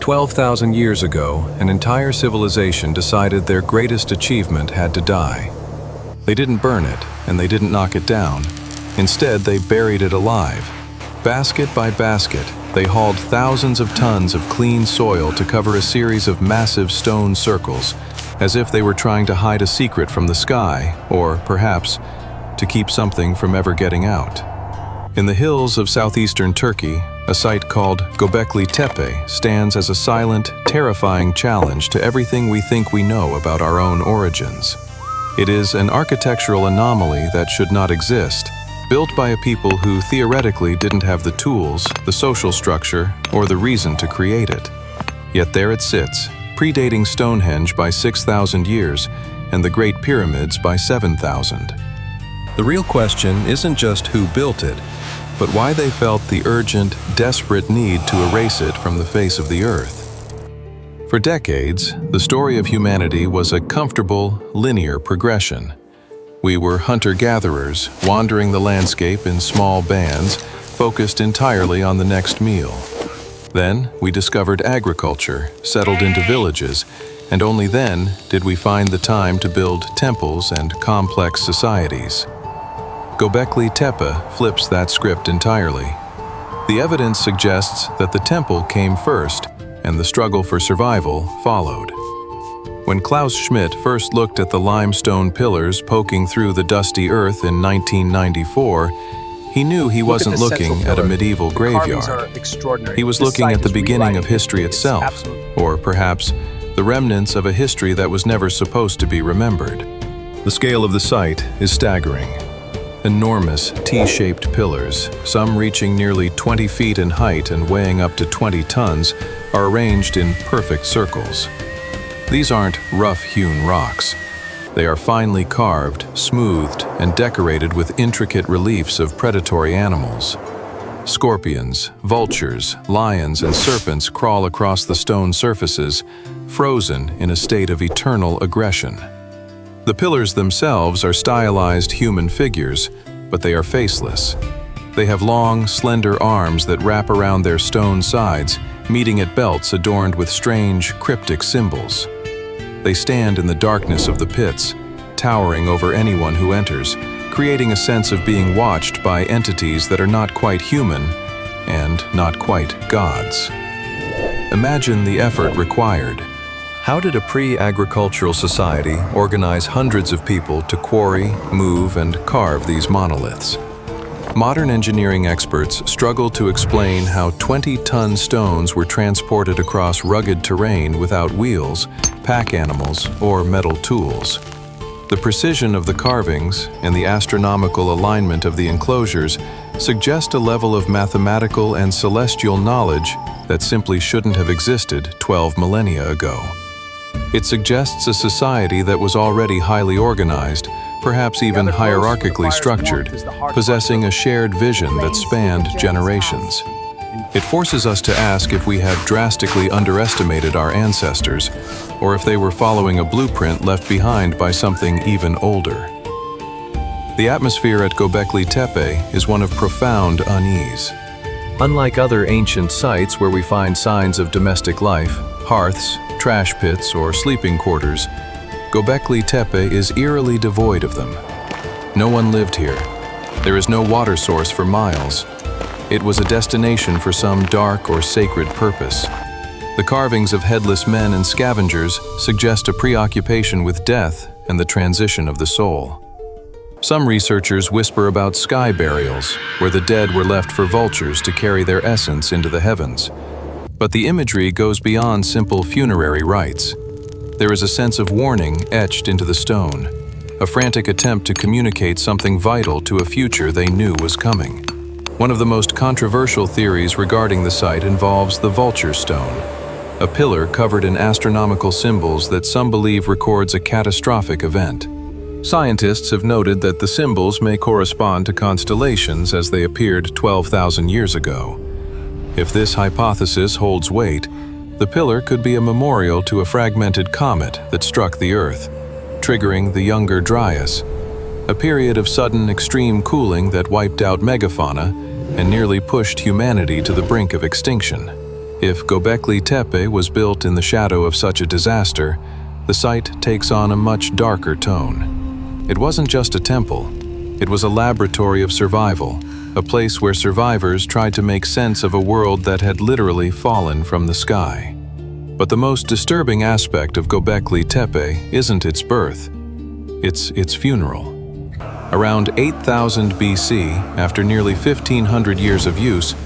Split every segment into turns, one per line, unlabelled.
12,000 years ago, an entire civilization decided their greatest achievement had to die. They didn't burn it, and they didn't knock it down. Instead, they buried it alive. Basket by basket, they hauled thousands of tons of clean soil to cover a series of massive stone circles, as if they were trying to hide a secret from the sky, or perhaps to keep something from ever getting out. In the hills of southeastern Turkey, a site called Gobekli Tepe stands as a silent, terrifying challenge to everything we think we know about our own origins. It is an architectural anomaly that should not exist, built by a people who theoretically didn't have the tools, the social structure, or the reason to create it. Yet there it sits, predating Stonehenge by 6,000 years and the Great Pyramids by 7,000. The real question isn't just who built it, but why they felt the urgent, desperate need to erase it from the face of the earth. For decades, the story of humanity was a comfortable, linear progression. We were hunter-gatherers, wandering the landscape in small bands, focused entirely on the next meal. Then, we discovered agriculture, settled into villages, and only then did we find the time to build temples and complex societies. Gobekli Tepe flips that script entirely. The evidence suggests that the temple came first, and the struggle for survival followed. When Klaus Schmidt first looked at the limestone pillars poking through the dusty earth in 1994, he knew he wasn't looking at a medieval graveyard. He was looking at the beginning of history itself, or perhaps the remnants of a history that was never supposed to be remembered. The scale of the site is staggering. Enormous T-shaped pillars, some reaching nearly 20 feet in height and weighing up to 20 tons, are arranged in perfect circles. These aren't rough-hewn rocks. They are finely carved, smoothed, and decorated with intricate reliefs of predatory animals. Scorpions, vultures, lions, and serpents crawl across the stone surfaces, frozen in a state of eternal aggression. The pillars themselves are stylized human figures, but they are faceless. They have long, slender arms that wrap around their stone sides, meeting at belts adorned with strange, cryptic symbols. They stand in the darkness of the pits, towering over anyone who enters, creating a sense of being watched by entities that are not quite human and not quite gods. Imagine the effort required. How did a pre-agricultural society organize hundreds of people to quarry, move, and carve these monoliths? Modern engineering experts struggle to explain how 20-ton stones were transported across rugged terrain without wheels, pack animals, or metal tools. The precision of the carvings and the astronomical alignment of the enclosures suggest a level of mathematical and celestial knowledge that simply shouldn't have existed 12 millennia ago. It suggests a society that was already highly organized, perhaps even hierarchically structured, possessing a shared vision that spanned generations. It forces us to ask if we have drastically underestimated our ancestors, or if they were following a blueprint left behind by something even older. The atmosphere at Gobekli Tepe is one of profound unease. Unlike other ancient sites where we find signs of domestic life, hearths, trash pits, or sleeping quarters, Gobekli Tepe is eerily devoid of them. No one lived here. There is no water source for miles. It was a destination for some dark or sacred purpose. The carvings of headless men and scavengers suggest a preoccupation with death and the transition of the soul. Some researchers whisper about sky burials, where the dead were left for vultures to carry their essence into the heavens. But the imagery goes beyond simple funerary rites. There is a sense of warning etched into the stone, a frantic attempt to communicate something vital to a future they knew was coming. One of the most controversial theories regarding the site involves the vulture stone, a pillar covered in astronomical symbols that some believe records a catastrophic event. Scientists have noted that the symbols may correspond to constellations as they appeared 12,000 years ago. If this hypothesis holds weight, the pillar could be a memorial to a fragmented comet that struck the Earth, triggering the Younger Dryas, a period of sudden extreme cooling that wiped out megafauna and nearly pushed humanity to the brink of extinction. If Gobekli Tepe was built in the shadow of such a disaster, the site takes on a much darker tone. It wasn't just a temple, it was a laboratory of survival, a place where survivors tried to make sense of a world that had literally fallen from the sky. But the most disturbing aspect of Gobekli Tepe isn't its birth, it's its funeral. Around 8000 BC, after nearly 1500 years of use,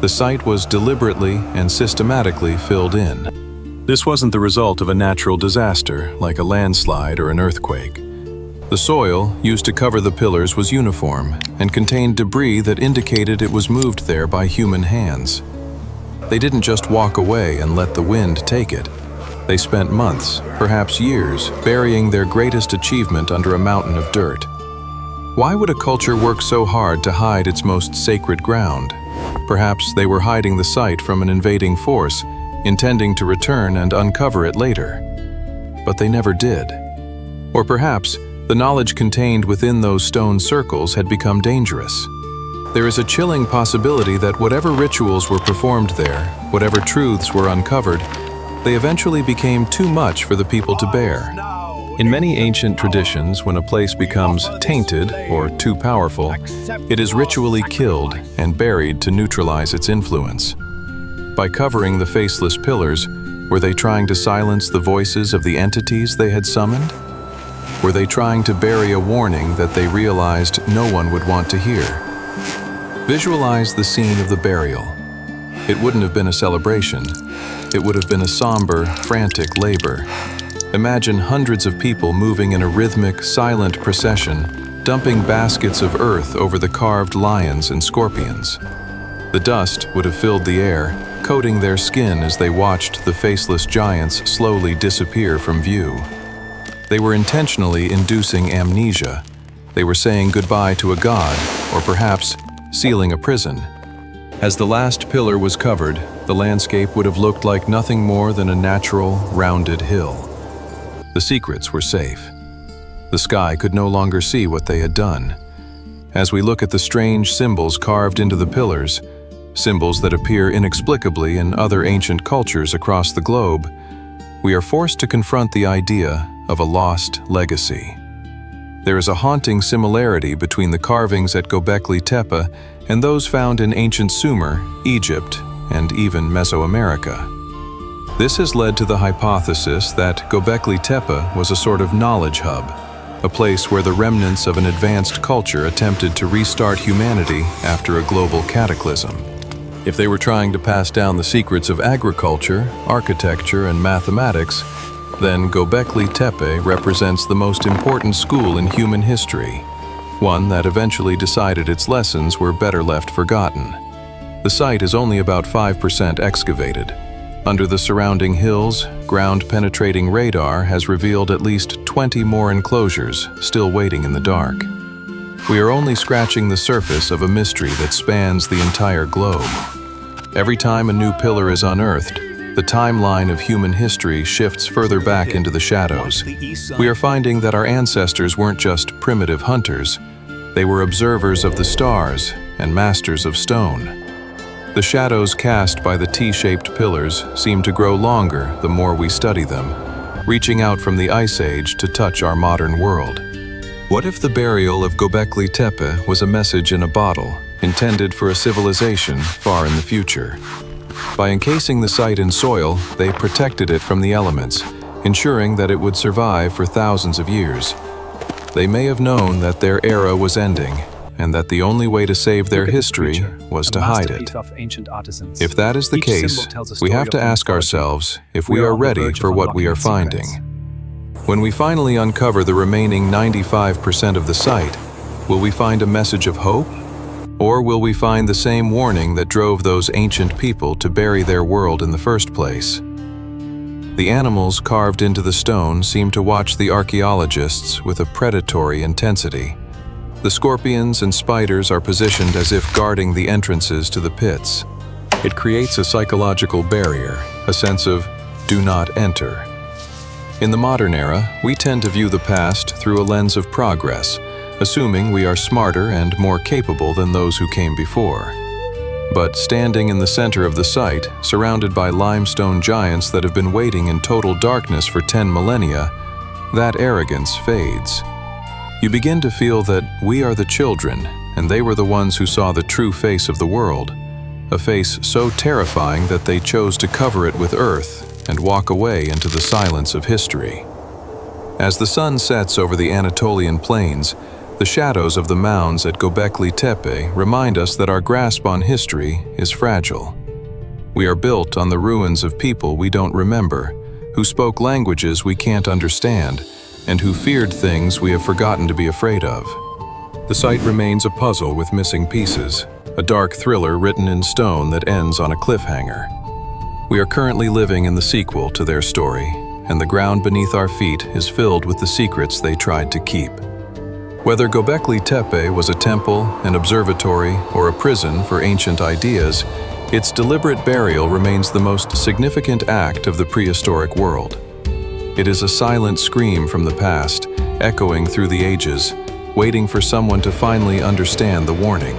the site was deliberately and systematically filled in. This wasn't the result of a natural disaster, like a landslide or an earthquake. The soil used to cover the pillars was uniform and contained debris that indicated it was moved there by human hands. They didn't just walk away and let the wind take it. They spent months, perhaps years, burying their greatest achievement under a mountain of dirt. Why would a culture work so hard to hide its most sacred ground? Perhaps they were hiding the site from an invading force, intending to return and uncover it later. But they never did. Or perhaps the knowledge contained within those stone circles had become dangerous. There is a chilling possibility that whatever rituals were performed there, whatever truths were uncovered, they eventually became too much for the people to bear. In many ancient traditions, when a place becomes tainted or too powerful, it is ritually killed and buried to neutralize its influence. By covering the faceless pillars, were they trying to silence the voices of the entities they had summoned? Were they trying to bury a warning that they realized no one would want to hear? Visualize the scene of the burial. It wouldn't have been a celebration. It would have been a somber, frantic labor. Imagine hundreds of people moving in a rhythmic, silent procession, dumping baskets of earth over the carved lions and scorpions. The dust would have filled the air, coating their skin as they watched the faceless giants slowly disappear from view. They were intentionally inducing amnesia. They were saying goodbye to a god, or perhaps sealing a prison. As the last pillar was covered, the landscape would have looked like nothing more than a natural, rounded hill. The secrets were safe. The sky could no longer see what they had done. As we look at the strange symbols carved into the pillars, symbols that appear inexplicably in other ancient cultures across the globe, we are forced to confront the idea of a lost legacy. There is a haunting similarity between the carvings at Gobekli Tepe and those found in ancient Sumer, Egypt, and even Mesoamerica. This has led to the hypothesis that Gobekli Tepe was a sort of knowledge hub, a place where the remnants of an advanced culture attempted to restart humanity after a global cataclysm. If they were trying to pass down the secrets of agriculture, architecture, and mathematics, then Gobekli Tepe represents the most important school in human history, one that eventually decided its lessons were better left forgotten. The site is only about 5% excavated. Under the surrounding hills, ground-penetrating radar has revealed at least 20 more enclosures still waiting in the dark. We are only scratching the surface of a mystery that spans the entire globe. Every time a new pillar is unearthed, the timeline of human history shifts further back into the shadows. We are finding that our ancestors weren't just primitive hunters, they were observers of the stars and masters of stone. The shadows cast by the T-shaped pillars seem to grow longer the more we study them, reaching out from the Ice Age to touch our modern world. What if the burial of Gobekli Tepe was a message in a bottle, intended for a civilization far in the future? By encasing the site in soil, they protected it from the elements, ensuring that it would survive for thousands of years. They may have known that their era was ending, and that the only way to save their history was to hide it. If that is the case, we have to ask ourselves if we are ready for what we are finding. When we finally uncover the remaining 95% of the site, will we find a message of hope? Or will we find the same warning that drove those ancient people to bury their world in the first place? The animals carved into the stone seem to watch the archaeologists with a predatory intensity. The scorpions and spiders are positioned as if guarding the entrances to the pits. It creates a psychological barrier, a sense of "do not enter." In the modern era, we tend to view the past through a lens of progress, assuming we are smarter and more capable than those who came before. But standing in the center of the site, surrounded by limestone giants that have been waiting in total darkness for 10 millennia, that arrogance fades. You begin to feel that we are the children, and they were the ones who saw the true face of the world, a face so terrifying that they chose to cover it with earth and walk away into the silence of history. As the sun sets over the Anatolian plains, the shadows of the mounds at Gobekli Tepe remind us that our grasp on history is fragile. We are built on the ruins of people we don't remember, who spoke languages we can't understand, and who feared things we have forgotten to be afraid of. The site remains a puzzle with missing pieces, a dark thriller written in stone that ends on a cliffhanger. We are currently living in the sequel to their story, and the ground beneath our feet is filled with the secrets they tried to keep. Whether Gobekli Tepe was a temple, an observatory, or a prison for ancient ideas, its deliberate burial remains the most significant act of the prehistoric world. It is a silent scream from the past, echoing through the ages, waiting for someone to finally understand the warning.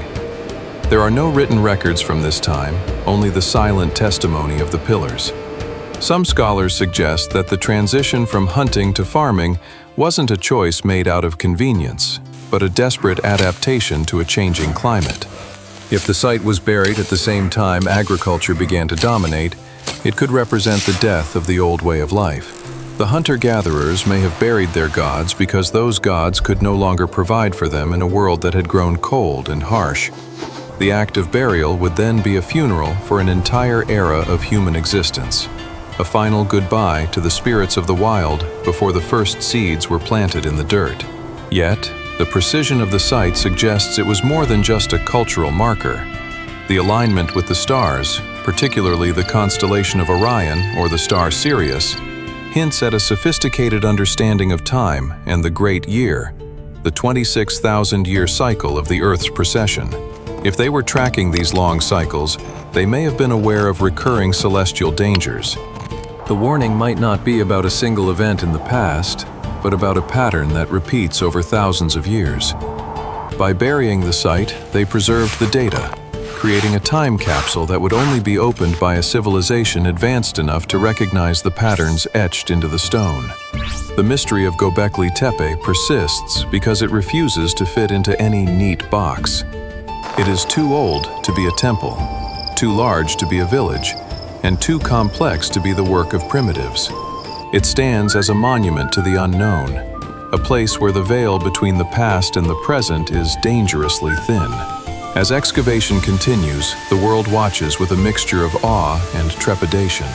There are no written records from this time, only the silent testimony of the pillars. Some scholars suggest that the transition from hunting to farming wasn't a choice made out of convenience, but a desperate adaptation to a changing climate. If the site was buried at the same time agriculture began to dominate, it could represent the death of the old way of life. The hunter-gatherers may have buried their gods because those gods could no longer provide for them in a world that had grown cold and harsh. The act of burial would then be a funeral for an entire era of human existence, a final goodbye to the spirits of the wild before the first seeds were planted in the dirt. Yet, the precision of the site suggests it was more than just a cultural marker. The alignment with the stars, particularly the constellation of Orion or the star Sirius, hints at a sophisticated understanding of time and the Great Year, the 26,000-year cycle of the Earth's precession. If they were tracking these long cycles, they may have been aware of recurring celestial dangers. The warning might not be about a single event in the past, but about a pattern that repeats over thousands of years. By burying the site, they preserved the data, creating a time capsule that would only be opened by a civilization advanced enough to recognize the patterns etched into the stone. The mystery of Gobekli Tepe persists because it refuses to fit into any neat box. It is too old to be a temple, too large to be a village, and too complex to be the work of primitives. It stands as a monument to the unknown, a place where the veil between the past and the present is dangerously thin. As excavation continues, the world watches with a mixture of awe and trepidation.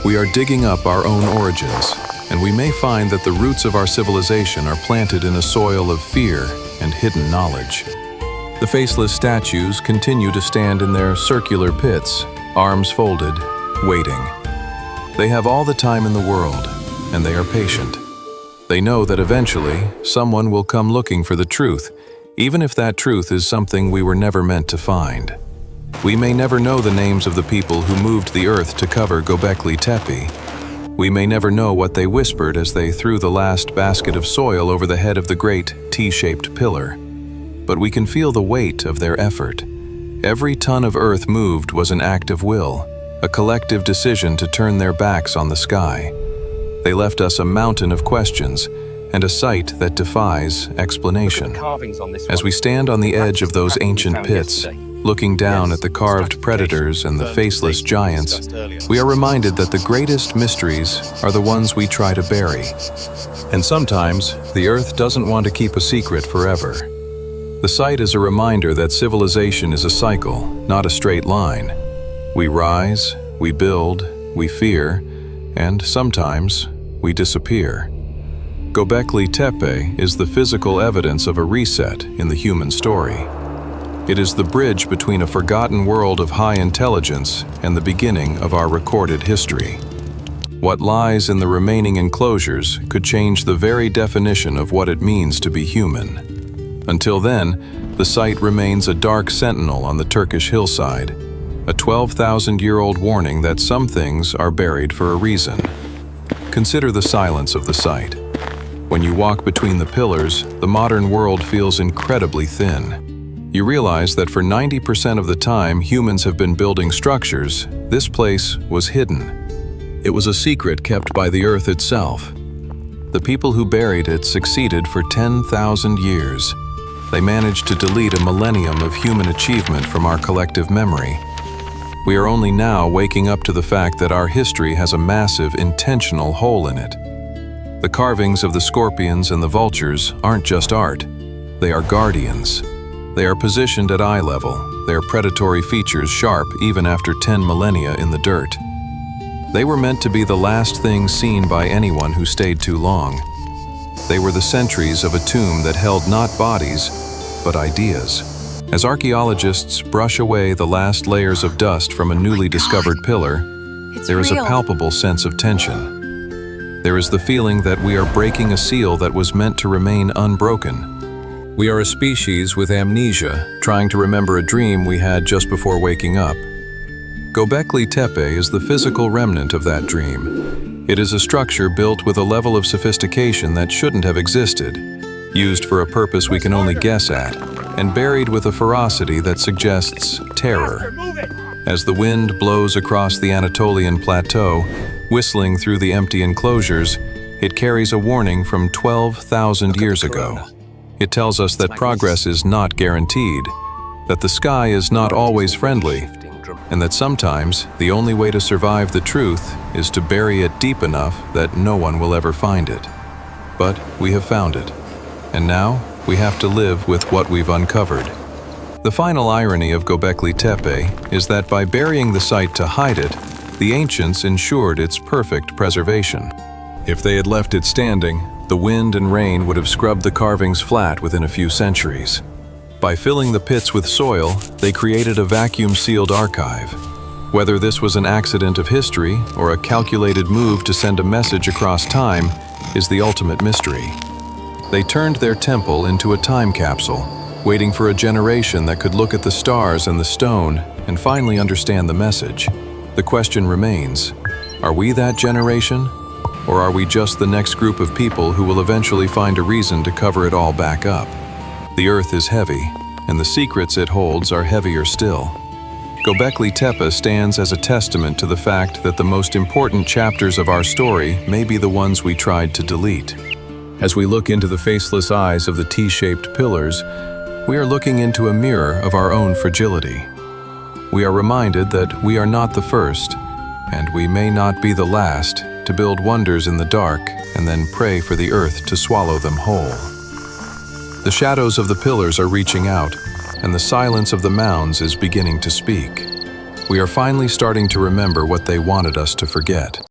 We are digging up our own origins, and we may find that the roots of our civilization are planted in a soil of fear and hidden knowledge. The faceless statues continue to stand in their circular pits, arms folded, waiting. They have all the time in the world, and they are patient. They know that eventually, someone will come looking for the truth, even if that truth is something we were never meant to find. We may never know the names of the people who moved the earth to cover Gobekli Tepe. We may never know what they whispered as they threw the last basket of soil over the head of the great T-shaped pillar. But we can feel the weight of their effort. Every ton of earth moved was an act of will, a collective decision to turn their backs on the sky. They left us a mountain of questions and a site that defies explanation. As we stand on the edge of those ancient pits, looking down at the carved predators and the faceless giants, we are reminded that the greatest mysteries are the ones we try to bury. And sometimes, the earth doesn't want to keep a secret forever. The site is a reminder that civilization is a cycle, not a straight line. We rise, we build, we fear, and sometimes we disappear. Gobekli Tepe is the physical evidence of a reset in the human story. It is the bridge between a forgotten world of high intelligence and the beginning of our recorded history. What lies in the remaining enclosures could change the very definition of what it means to be human. Until then, the site remains a dark sentinel on the Turkish hillside, a 12,000-year-old warning that some things are buried for a reason. Consider the silence of the site. When you walk between the pillars, the modern world feels incredibly thin. You realize that for 90% of the time humans have been building structures, this place was hidden. It was a secret kept by the Earth itself. The people who buried it succeeded for 10,000 years. They managed to delete a millennium of human achievement from our collective memory. We are only now waking up to the fact that our history has a massive, intentional hole in it. The carvings of the scorpions and the vultures aren't just art. They are guardians. They are positioned at eye level, their predatory features sharp even after 10 millennia in the dirt. They were meant to be the last thing seen by anyone who stayed too long. They were the sentries of a tomb that held not bodies, but ideas. As archaeologists brush away the last layers of dust from a newly discovered pillar, there is a palpable sense of tension. There is the feeling that we are breaking a seal that was meant to remain unbroken. We are a species with amnesia, trying to remember a dream we had just before waking up. Gobekli Tepe is the physical remnant of that dream. It is a structure built with a level of sophistication that shouldn't have existed, used for a purpose we can only guess at, and buried with a ferocity that suggests terror. As the wind blows across the Anatolian plateau, whistling through the empty enclosures, it carries a warning from 12,000 years ago. It tells us that progress is not guaranteed, that the sky is not always friendly, and that sometimes the only way to survive the truth is to bury it deep enough that no one will ever find it. But we have found it, and now we have to live with what we've uncovered. The final irony of Gobekli Tepe is that by burying the site to hide it, the ancients ensured its perfect preservation. If they had left it standing, the wind and rain would have scrubbed the carvings flat within a few centuries. By filling the pits with soil, they created a vacuum-sealed archive. Whether this was an accident of history or a calculated move to send a message across time is the ultimate mystery. They turned their temple into a time capsule, waiting for a generation that could look at the stars and the stone and finally understand the message. The question remains, are we that generation? Or are we just the next group of people who will eventually find a reason to cover it all back up? The Earth is heavy, and the secrets it holds are heavier still. Gobekli Tepe stands as a testament to the fact that the most important chapters of our story may be the ones we tried to delete. As we look into the faceless eyes of the T-shaped pillars, we are looking into a mirror of our own fragility. We are reminded that we are not the first, and we may not be the last, to build wonders in the dark and then pray for the earth to swallow them whole. The shadows of the pillars are reaching out, and the silence of the mounds is beginning to speak. We are finally starting to remember what they wanted us to forget.